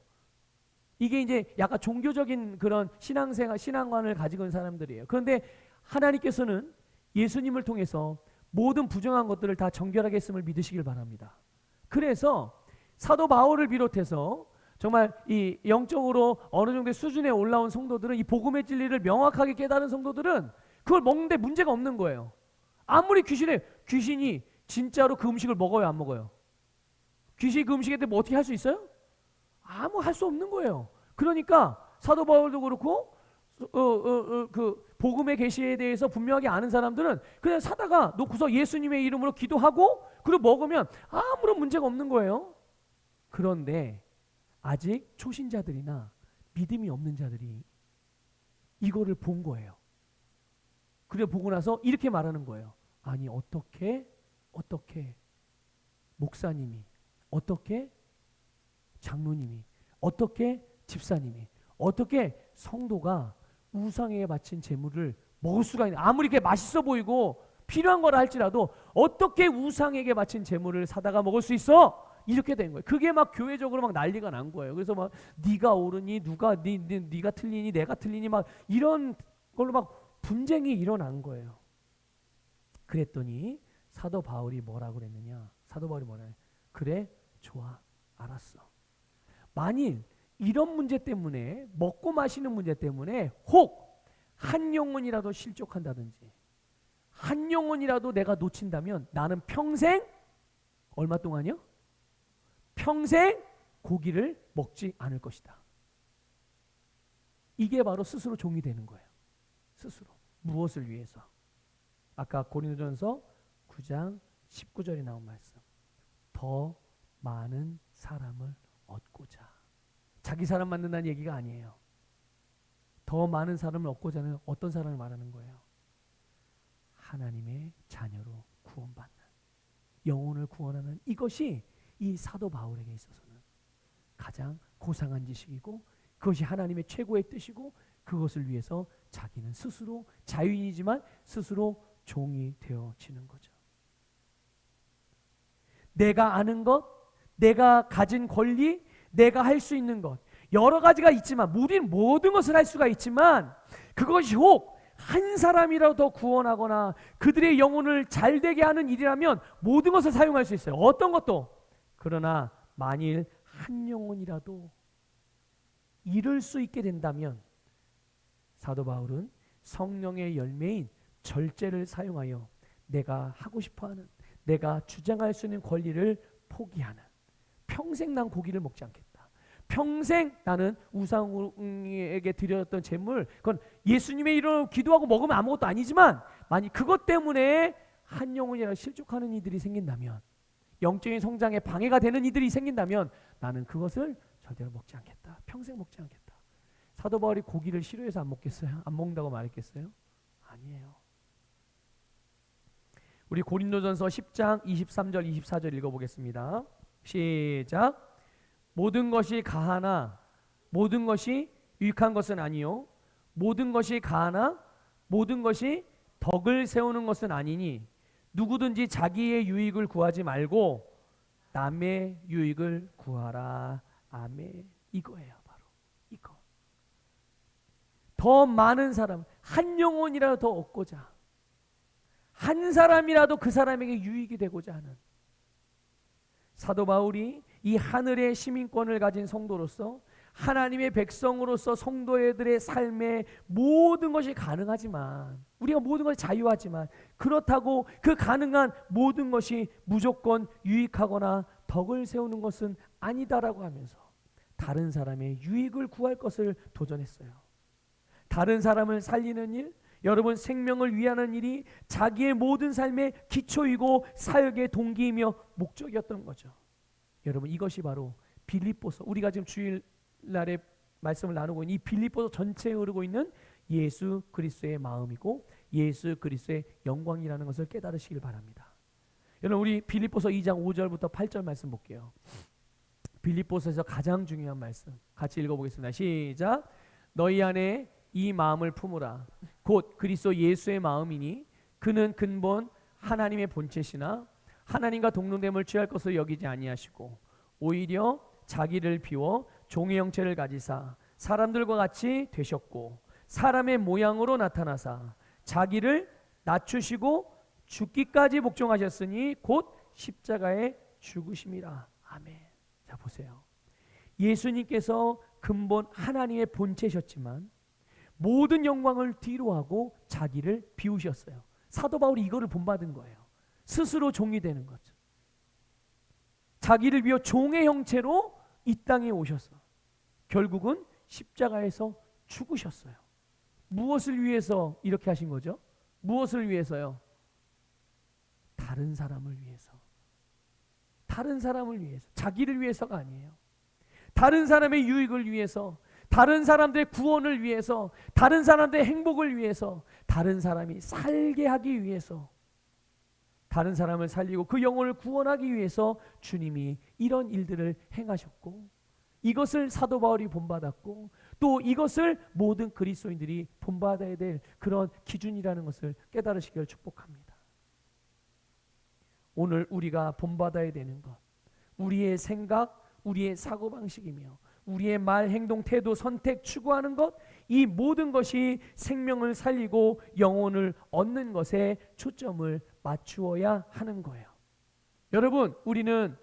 이게 이제 약간 종교적인 그런 신앙관을 가지고 있는 사람들이에요. 그런데 하나님께서는 예수님을 통해서 모든 부정한 것들을 다 정결하게 했음을 믿으시길 바랍니다. 그래서 사도 바울을 비롯해서 정말 이 영적으로 어느 정도의 수준에 올라온 성도들은, 이 복음의 진리를 명확하게 깨달은 성도들은 그걸 먹는데 문제가 없는 거예요. 아무리 귀신이 진짜로 그 음식을 먹어요, 안 먹어요? 귀신이 그 음식에 대해 뭐 어떻게 할 수 있어요? 아무 할 수 없는 거예요. 그러니까 사도 바울도 그렇고 그 복음의 계시에 대해서 분명하게 아는 사람들은 그냥 사다가 놓고서 예수님의 이름으로 기도하고 그리고 먹으면 아무런 문제가 없는 거예요. 그런데 아직 초신자들이나 믿음이 없는 자들이 이거를 본 거예요. 그래 보고 나서 이렇게 말하는 거예요. 아니 어떻게 목사님이, 어떻게 장로님이, 어떻게 집사님이, 어떻게 성도가 우상에 바친 제물을 먹을 수가 있나? 아무리 이렇게 맛있어 보이고 필요한 거라 할지라도 어떻게 우상에게 바친 제물을 사다가 먹을 수 있어? 이렇게 된 거예요. 그게 막 교회적으로 막 난리가 난 거예요. 그래서 막 네가 옳으니 누가 네가 틀리니 내가 틀리니 막 이런 걸로 막 분쟁이 일어난 거예요. 그랬더니 사도 바울이 뭐라고 그랬느냐? 사도 바울이 뭐냐? 그래, 좋아, 알았어. 만일 이런 문제 때문에, 먹고 마시는 문제 때문에 혹 한 영혼이라도 실족한다든지 한 영혼이라도 내가 놓친다면 나는 평생, 얼마 동안요? 평생 고기를 먹지 않을 것이다. 이게 바로 스스로 종이 되는 거예요. 스스로. 무엇을 위해서? 아까 고린도전서 9장 19절에 나온 말씀. 더 많은 사람을 얻고자. 자기 사람 만든다는 얘기가 아니에요. 더 많은 사람을 얻고자 하는 어떤 사람을 말하는 거예요? 하나님의 자녀로 구원받는, 영혼을 구원하는, 이것이 이 사도 바울에게 있어서는 가장 고상한 지식이고 그것이 하나님의 최고의 뜻이고 그것을 위해서 자기는 스스로 자유인이지만 스스로 종이 되어지는 거죠. 내가 아는 것, 내가 가진 권리, 내가 할 수 있는 것, 여러 가지가 있지만 우리는 모든 것을 할 수가 있지만 그것이 혹 한 사람이라도 더 구원하거나 그들의 영혼을 잘되게 하는 일이라면 모든 것을 사용할 수 있어요. 어떤 것도. 그러나 만일 한 영혼이라도 잃을 수 있게 된다면 사도 바울은 성령의 열매인 절제를 사용하여 내가 하고 싶어하는, 내가 주장할 수 있는 권리를 포기하는, 평생 난 고기를 먹지 않겠다. 평생 나는 우상에게 드렸던 제물, 그건 예수님의 이름으로 기도하고 먹으면 아무것도 아니지만 만약 그것 때문에 한 영혼이라 실족하는 이들이 생긴다면, 영적인 성장에 방해가 되는 이들이 생긴다면 나는 그것을 절대로 먹지 않겠다. 평생 먹지 않겠다. 사도 바울이 고기를 싫어해서 안 먹겠어요? 안 먹는다고 말했겠어요? 아니에요. 우리 고린도전서 10장 23절 24절 읽어보겠습니다. 시작. 모든 것이 가하나 모든 것이 유익한 것은 아니요 모든 것이 가하나 모든 것이 덕을 세우는 것은 아니니 누구든지 자기의 유익을 구하지 말고 남의 유익을 구하라. 아멘. 이거예요. 바로 이거. 더 많은 사람, 한 영혼이라도 더 얻고자, 한 사람이라도 그 사람에게 유익이 되고자 하는 사도 바울이 이 하늘의 시민권을 가진 성도로서 하나님의 백성으로서 성도들의 삶에 모든 것이 가능하지만, 우리가 모든 것이 자유하지만, 그렇다고 그 가능한 모든 것이 무조건 유익하거나 덕을 세우는 것은 아니다라고 하면서 다른 사람의 유익을 구할 것을 도전했어요. 다른 사람을 살리는 일, 여러분 생명을 위하는 일이 자기의 모든 삶의 기초이고 사역의 동기이며 목적이었던 거죠. 여러분 이것이 바로 빌립보서, 우리가 지금 주일날에 말씀을 나누고 있는 이 빌립보서 전체에 흐르고 있는 예수 그리스도의 마음이고 예수 그리스도의 영광이라는 것을 깨달으시길 바랍니다. 여러분 우리 빌립보서 2장 5절부터 8절 말씀 볼게요. 빌립보서에서 가장 중요한 말씀 같이 읽어보겠습니다. 시작. 너희 안에 이 마음을 품으라. 곧 그리스도 예수의 마음이니 그는 근본 하나님의 본체시나 하나님과 동등됨을 취할 것을 여기지 아니하시고 오히려 자기를 비워 종의 형체를 가지사 사람들과 같이 되셨고 사람의 모양으로 나타나사 자기를 낮추시고 죽기까지 복종하셨으니 곧 십자가에 죽으심이라. 아멘. 자 보세요. 예수님께서 근본 하나님의 본체셨지만 모든 영광을 뒤로하고 자기를 비우셨어요. 사도 바울이 이거를 본받은 거예요. 스스로 종이 되는 거죠. 자기를 비워 종의 형체로 이 땅에 오셔서 결국은 십자가에서 죽으셨어요. 무엇을 위해서 이렇게 하신 거죠? 무엇을 위해서요? 다른 사람을 위해서. 다른 사람을 위해서. 자기를 위해서가 아니에요. 다른 사람의 유익을 위해서, 다른 사람들의 구원을 위해서, 다른 사람들의 행복을 위해서, 다른 사람이 살게 하기 위해서, 다른 사람을 살리고 그 영혼을 구원하기 위해서 주님이 이런 일들을 행하셨고, 이것을 사도 바울이 본받았고 또 이것을 모든 그리스도인들이 본받아야 될 그런 기준이라는 것을 깨달으시기를 축복합니다. 오늘 우리가 본받아야 되는 것, 우리의 생각, 우리의 사고방식이며 우리의 말, 행동, 태도, 선택, 추구하는 것, 이 모든 것이 생명을 살리고 영혼을 얻는 것에 초점을 맞추어야 하는 거예요. 여러분, 우리는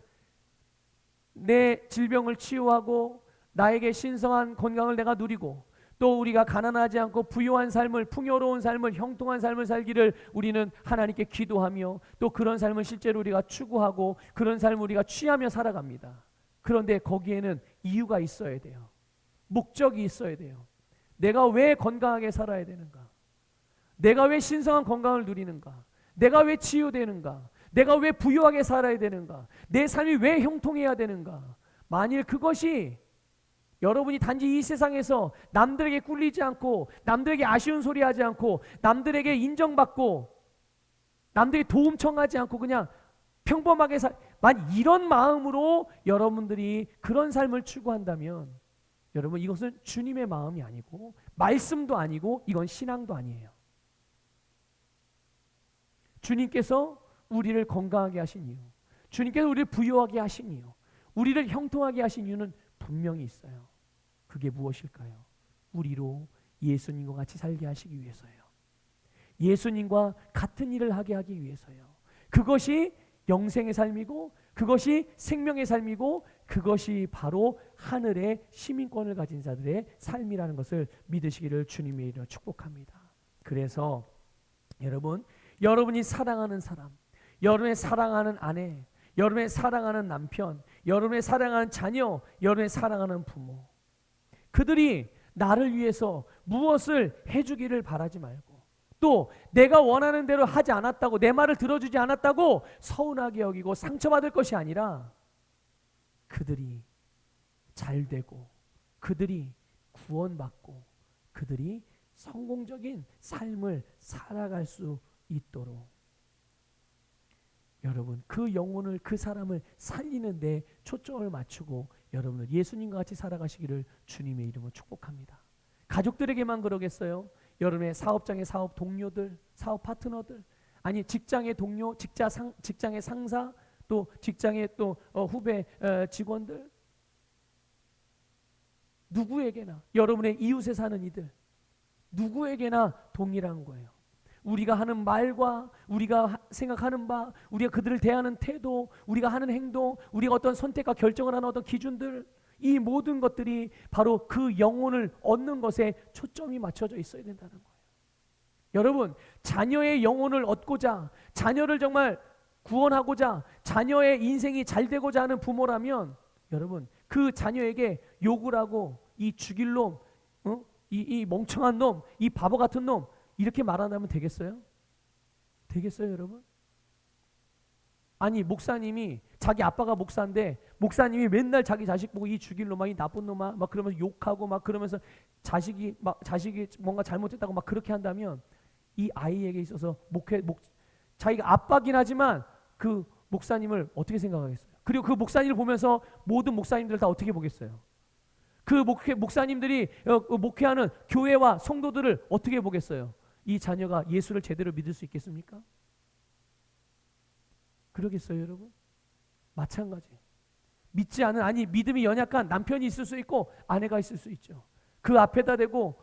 내 질병을 치유하고 나에게 신성한 건강을 내가 누리고 또 우리가 가난하지 않고 부유한 삶을, 풍요로운 삶을, 형통한 삶을 살기를 우리는 하나님께 기도하며 또 그런 삶을 실제로 우리가 추구하고 그런 삶을 우리가 취하며 살아갑니다. 그런데 거기에는 이유가 있어야 돼요. 목적이 있어야 돼요. 내가 왜 건강하게 살아야 되는가? 내가 왜 신성한 건강을 누리는가? 내가 왜 치유되는가? 내가 왜 부유하게 살아야 되는가? 내 삶이 왜 형통해야 되는가? 만일 그것이 여러분이 단지 이 세상에서 남들에게 꿀리지 않고 남들에게 아쉬운 소리 하지 않고 남들에게 인정받고 남들에게 도움 청하지 않고 그냥 평범하게 이런 마음으로 여러분들이 그런 삶을 추구한다면 여러분 이것은 주님의 마음이 아니고 말씀도 아니고 이건 신앙도 아니에요. 주님께서 우리를 건강하게 하신 이유, 주님께서 우리를 부유하게 하신 이유, 우리를 형통하게 하신 이유는 분명히 있어요. 그게 무엇일까요? 우리로 예수님과 같이 살게 하시기 위해서예요. 예수님과 같은 일을 하게 하기 위해서예요. 그것이 영생의 삶이고 그것이 생명의 삶이고 그것이 바로 하늘의 시민권을 가진 자들의 삶이라는 것을 믿으시기를 주님의 이름으로 축복합니다. 그래서 여러분이 사랑하는 사람, 여러분의 사랑하는 아내, 여러분의 사랑하는 남편, 여러분의 사랑하는 자녀, 여러분의 사랑하는 부모, 그들이 나를 위해서 무엇을 해주기를 바라지 말고 또 내가 원하는 대로 하지 않았다고, 내 말을 들어주지 않았다고 서운하게 여기고 상처받을 것이 아니라 그들이 잘되고 그들이 구원받고 그들이 성공적인 삶을 살아갈 수 있도록 여러분 그 영혼을, 그 사람을 살리는 데 초점을 맞추고 여러분은 예수님과 같이 살아가시기를 주님의 이름으로 축복합니다. 가족들에게만 그러겠어요? 여러분의 사업장의 사업 동료들, 사업 파트너들, 아니 직장의 동료, 직장의 상사, 또 직장의 또 후배 직원들, 누구에게나, 여러분의 이웃에 사는 이들, 누구에게나 동일한 거예요. 우리가 하는 말과 우리가 생각하는 바, 우리가 그들을 대하는 태도, 우리가 하는 행동, 우리가 어떤 선택과 결정을 하는 어떤 기준들, 이 모든 것들이 바로 그 영혼을 얻는 것에 초점이 맞춰져 있어야 된다는 거예요. 여러분, 자녀의 영혼을 얻고자, 자녀를 정말 구원하고자, 자녀의 인생이 잘 되고자 하는 부모라면 여러분, 그 자녀에게 욕을 하고 이 죽일 놈, 이 멍청한 놈, 이 바보 같은 놈 이렇게 말한다면 되겠어요? 되겠어요, 여러분? 아니, 목사님이, 자기 아빠가 목사인데 목사님이 맨날 자기 자식 보고 이 죽일 놈아, 이 나쁜 놈아 막 그러면서 욕하고 막 그러면서 자식이 뭔가 잘못했다고 막 그렇게 한다면 이 아이에게 있어서 자기가 아빠긴 하지만 그 목사님을 어떻게 생각하겠어요? 그리고 그 목사님을 보면서 모든 목사님들 다 어떻게 보겠어요? 그 목사님들이 목회하는 교회와 성도들을 어떻게 보겠어요? 이 자녀가 예수를 제대로 믿을 수 있겠습니까? 그러겠어요, 여러분? 마찬가지. 믿지 않은, 아니 믿음이 연약한 남편이 있을 수 있고 아내가 있을 수 있죠. 그 앞에다 대고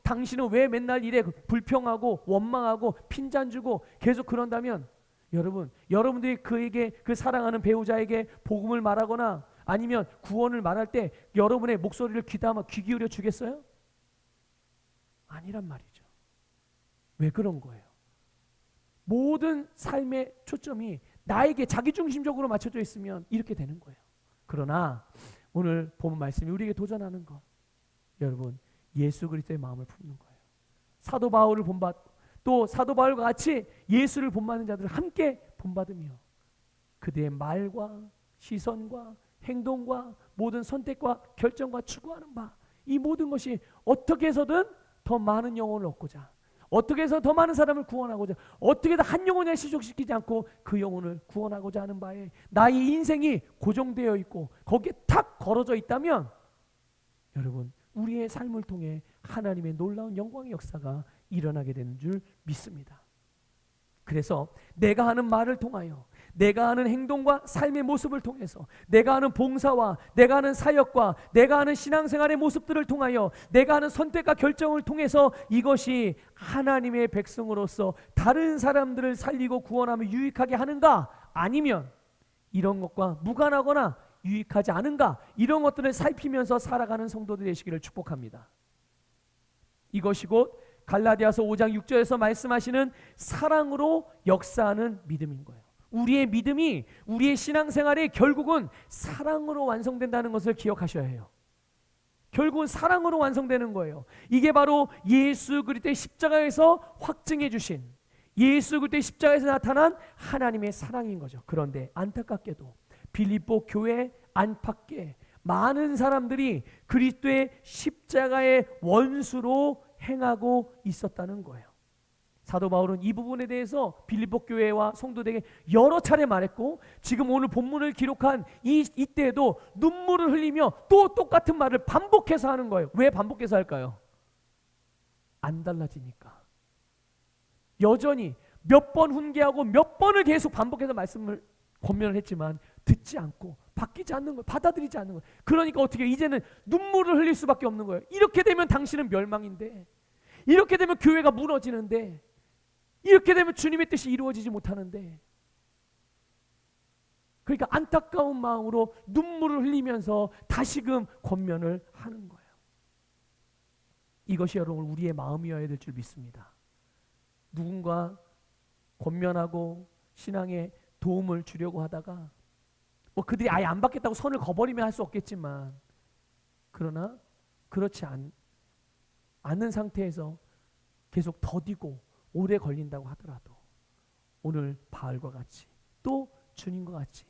당신은 왜 맨날 이래 불평하고 원망하고 핀잔 주고 계속 그런다면 여러분, 여러분들이 그에게, 그 사랑하는 배우자에게 복음을 말하거나 아니면 구원을 말할 때 여러분의 목소리를 귀 기울여 주겠어요? 아니란 말이죠. 왜 그런 거예요? 모든 삶의 초점이 나에게 자기중심적으로 맞춰져 있으면 이렇게 되는 거예요. 그러나 오늘 본 말씀이 우리에게 도전하는 것, 여러분, 예수 그리스도의 마음을 품는 거예요. 사도 바울을 본받고 또 사도 바울과 같이 예수를 본받는 자들을 함께 본받으며 그들의 말과 시선과 행동과 모든 선택과 결정과 추구하는 바, 이 모든 것이 어떻게 해서든 더 많은 영혼을 얻고자, 어떻게 해서 더 많은 사람을 구원하고자, 어떻게든 한 영혼에 시족시키지 않고 그 영혼을 구원하고자 하는 바에 나의 인생이 고정되어 있고 거기에 탁 걸어져 있다면 여러분, 우리의 삶을 통해 하나님의 놀라운 영광의 역사가 일어나게 되는 줄 믿습니다. 그래서 내가 하는 말을 통하여, 내가 하는 행동과 삶의 모습을 통해서, 내가 하는 봉사와 내가 하는 사역과 내가 하는 신앙생활의 모습들을 통하여, 내가 하는 선택과 결정을 통해서 이것이 하나님의 백성으로서 다른 사람들을 살리고 구원하며 유익하게 하는가, 아니면 이런 것과 무관하거나 유익하지 않은가, 이런 것들을 살피면서 살아가는 성도들 되시기를 축복합니다. 이것이 곧 갈라디아서 5장 6절에서 말씀하시는 사랑으로 역사하는 믿음인 거예요. 우리의 믿음이, 우리의 신앙생활이 결국은 사랑으로 완성된다는 것을 기억하셔야 해요. 결국은 사랑으로 완성되는 거예요. 이게 바로 예수 그리스도의 십자가에서 확증해 주신, 예수 그리스도의 십자가에서 나타난 하나님의 사랑인 거죠. 그런데 안타깝게도 빌립보 교회 안팎에 많은 사람들이 그리스도의 십자가의 원수로 행하고 있었다는 거예요. 사도 바울은 이 부분에 대해서 빌립보 교회와 성도들에게 여러 차례 말했고, 지금 오늘 본문을 기록한 이때에도 눈물을 흘리며 또 똑같은 말을 반복해서 하는 거예요. 왜 반복해서 할까요? 안 달라지니까. 여전히 몇 번 훈계하고 몇 번을 계속 반복해서 말씀을 권면을 했지만 듣지 않고 바뀌지 않는 거예요. 받아들이지 않는 거예요. 그러니까 어떻게, 이제는 눈물을 흘릴 수밖에 없는 거예요. 이렇게 되면 당신은 멸망인데, 이렇게 되면 교회가 무너지는데, 이렇게 되면 주님의 뜻이 이루어지지 못하는데, 그러니까 안타까운 마음으로 눈물을 흘리면서 다시금 권면을 하는 거예요. 이것이 여러분 우리의 마음이어야 될 줄 믿습니다. 누군가 권면하고 신앙에 도움을 주려고 하다가 그들이 아예 안 받겠다고 선을 거버리면 할 수 없겠지만, 그러나 그렇지 않은 상태에서 계속 더디고 오래 걸린다고 하더라도 오늘 바울과 같이 또 주님과 같이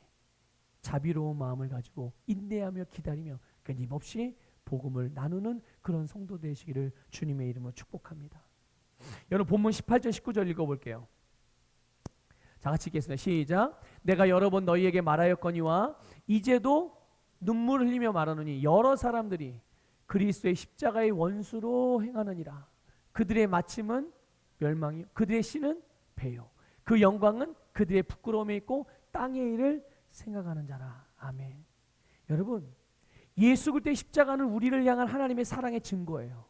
자비로운 마음을 가지고 인내하며 기다리며 끊임없이 복음을 나누는 그런 성도 되시기를 주님의 이름으로 축복합니다. 여러분 본문 18절 19절 읽어볼게요. 자, 같이 읽겠습니다. 시작. 내가 여러 번 너희에게 말하였거니와 이제도 눈물을 흘리며 말하노니 여러 사람들이 그리스도의 십자가의 원수로 행하느니라. 그들의 마침은 멸망이요 그들의 씨는 배요 그 영광은 그들의 부끄러움에 있고 땅의 일을 생각하는 자라. 아멘. 여러분, 예수 그리스도의 십자가는 우리를 향한 하나님의 사랑의 증거예요.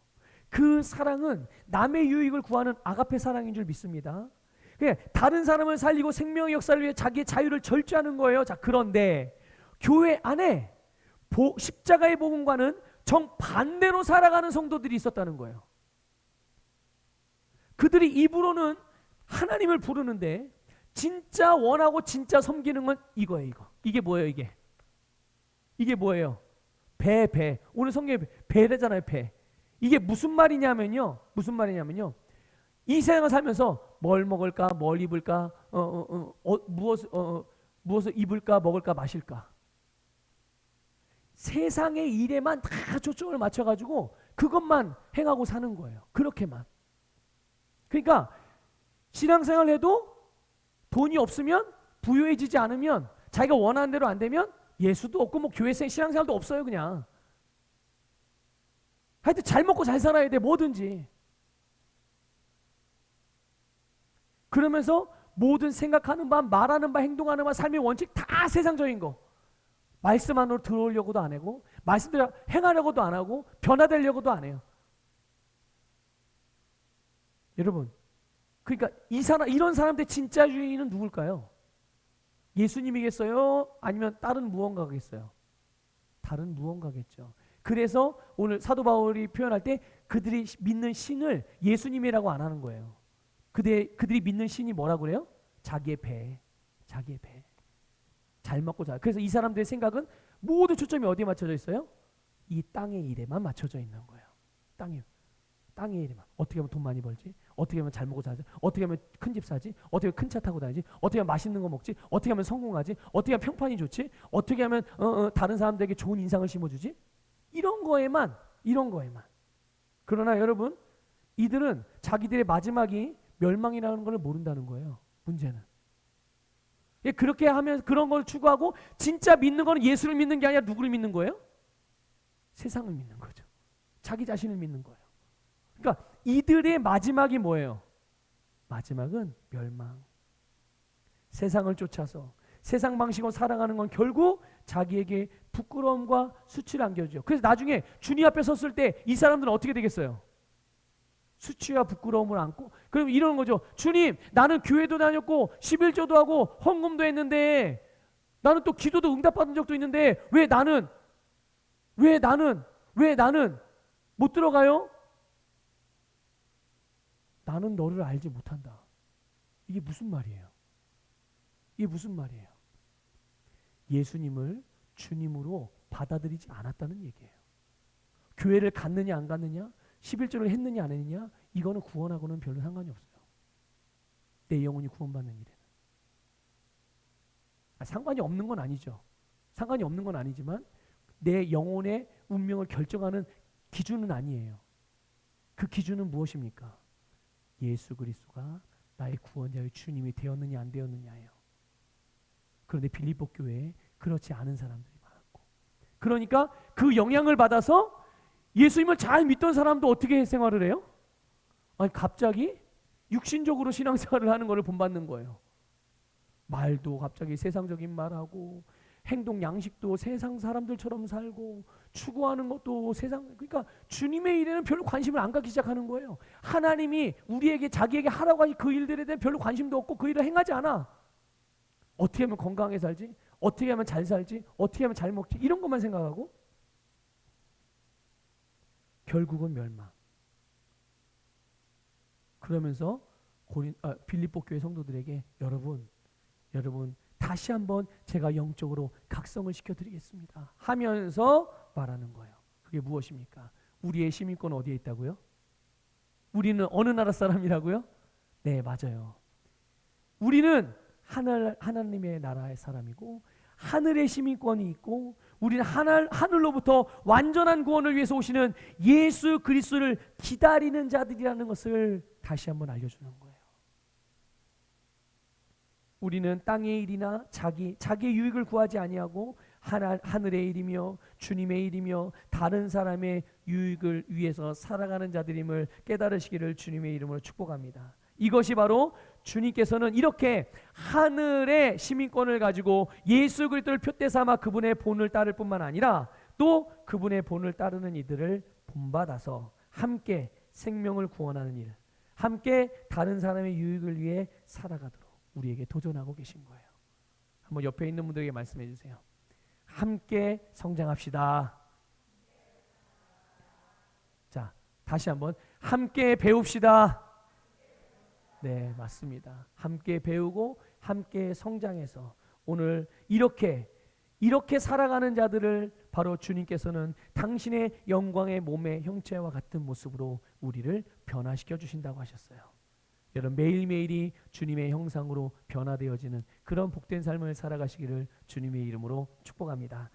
그 사랑은 남의 유익을 구하는 아가페 사랑인 줄 믿습니다. 다른 사람을 살리고 생명의 역사를 위해 자기의 자유를 절제하는 거예요. 자, 그런데 교회 안에 십자가의 복음과는 정반대로 살아가는 성도들이 있었다는 거예요. 그들이 입으로는 하나님을 부르는데 진짜 원하고 진짜 섬기는 건 이거예요. 이게 뭐예요? 이게 뭐예요? 배. 오늘 성경에 배래잖아요. 배. 이게 무슨 말이냐면요. 이 세상을 살면서 뭘 먹을까, 뭘 입을까, 무엇을 입을까, 먹을까, 마실까. 세상의 일에만 다 초점을 맞춰가지고 그것만 행하고 사는 거예요. 그렇게만. 그러니까 신앙생활 해도 돈이 없으면, 부유해지지 않으면, 자기가 원하는 대로 안 되면 예수도 없고 뭐 교회생 신앙생활도 없어요. 그냥 하여튼 잘 먹고 잘 살아야 돼. 뭐든지. 그러면서 모든 생각하는 바, 말하는 바, 행동하는 바, 삶의 원칙 다 세상적인 거. 말씀 안으로 들어오려고도 안 하고, 말씀대로 행하려고도 안 하고, 변화되려고도 안 해요. 여러분, 그러니까 이런 사람들 진짜 주인은 누굴까요? 예수님이겠어요? 아니면 다른 무언가겠어요? 다른 무언가겠죠. 그래서 오늘 사도 바울이 표현할 때 그들이 믿는 신을 예수님이라고 안 하는 거예요. 그들이 믿는 신이 뭐라고 그래요? 자기의 배. 잘 먹고 잘. 그래서 이 사람들의 생각은 모두 초점이 어디에 맞춰져 있어요? 이 땅의 일에만 맞춰져 있는 거예요. 땅의 일에만. 어떻게 하면 돈 많이 벌지? 어떻게 하면 잘 먹고 자지? 어떻게 하면 큰 집 사지? 어떻게 하면 큰 차 타고 다니지? 어떻게 하면 맛있는 거 먹지? 어떻게 하면 성공하지? 어떻게 하면 평판이 좋지? 어떻게 하면 다른 사람들에게 좋은 인상을 심어주지? 이런 거에만. 그러나 여러분, 이들은 자기들의 마지막이 멸망이라는 걸 모른다는 거예요. 문제는. 그렇게 하면 그런 걸 추구하고 진짜 믿는 거는 예수를 믿는 게 아니라 누구를 믿는 거예요? 세상을 믿는 거죠. 자기 자신을 믿는 거예요. 그러니까 이들의 마지막이 뭐예요? 마지막은 멸망. 세상을 쫓아서 세상 방식으로 살아가는 건 결국 자기에게 부끄러움과 수치를 안겨주죠. 그래서 나중에 주님 앞에 섰을 때 이 사람들은 어떻게 되겠어요? 수치와 부끄러움을 안고, 그럼 이러는 거죠. 주님, 나는 교회도 다녔고 11조도 하고 헌금도 했는데, 나는 또 기도도 응답받은 적도 있는데 왜 나는 못 들어가요? 나는 너를 알지 못한다. 이게 무슨 말이에요? 예수님을 주님으로 받아들이지 않았다는 얘기예요. 교회를 갔느냐 안 갔느냐, 11조를 했느냐 안 했느냐, 이거는 구원하고는 별로 상관이 없어요. 내 영혼이 구원받는 일에는. 상관이 없는 건 아니죠. 상관이 없는 건 아니지만 내 영혼의 운명을 결정하는 기준은 아니에요. 그 기준은 무엇입니까? 예수 그리스도가 나의 구원자의 주님이 되었느냐 안 되었느냐예요. 그런데 빌립보 교회에 그렇지 않은 사람들이 많았고, 그러니까 그 영향을 받아서 예수님을 잘 믿던 사람도 어떻게 생활을 해요? 아니 갑자기 육신적으로 신앙생활을 하는 것을 본받는 거예요. 말도 갑자기 세상적인 말하고, 행동 양식도 세상 사람들처럼 살고, 추구하는 것도 세상. 그러니까 주님의 일에는 별로 관심을 안 갖기 시작하는 거예요. 하나님이 우리에게 자기에게 하라고 하신 그 일들에 대한 별로 관심도 없고 그 일을 행하지 않아. 어떻게 하면 건강하게 살지? 어떻게 하면 잘 살지? 어떻게 하면 잘 먹지? 이런 것만 생각하고 결국은 멸망. 그러면서 빌립보 교회 성도들에게 여러분 다시 한번 제가 영적으로 각성을 시켜드리겠습니다 하면서 말하는 거예요. 그게 무엇입니까? 우리의 시민권은 어디에 있다고요? 우리는 어느 나라 사람이라고요? 네, 맞아요. 우리는 하나님의 나라의 사람이고 하늘의 시민권이 있고, 우리는 하늘로부터 완전한 구원을 위해서 오시는 예수 그리스도를 기다리는 자들이라는 것을 다시 한번 알려주는 거예요. 우리는 땅의 일이나 자기의 유익을 구하지 아니하고 하늘의 일이며 주님의 일이며 다른 사람의 유익을 위해서 살아가는 자들임을 깨달으시기를 주님의 이름으로 축복합니다. 이것이 바로 주님께서는 이렇게 하늘의 시민권을 가지고 예수 그리스도를 표대 삼아 그분의 본을 따를 뿐만 아니라 또 그분의 본을 따르는 이들을 본받아서 함께 생명을 구원하는 일, 함께 다른 사람의 유익을 위해 살아가도록 우리에게 도전하고 계신 거예요. 한번 옆에 있는 분들에게 말씀해 주세요. 함께 성장합시다. 자, 다시 한번 함께 배웁시다. 네, 맞습니다. 함께 배우고 함께 성장해서 오늘 이렇게 살아가는 자들을 바로 주님께서는 당신의 영광의 몸의 형체와 같은 모습으로 우리를 변화시켜 주신다고 하셨어요. 여러분 매일매일이 주님의 형상으로 변화되어지는 그런 복된 삶을 살아가시기를 주님의 이름으로 축복합니다.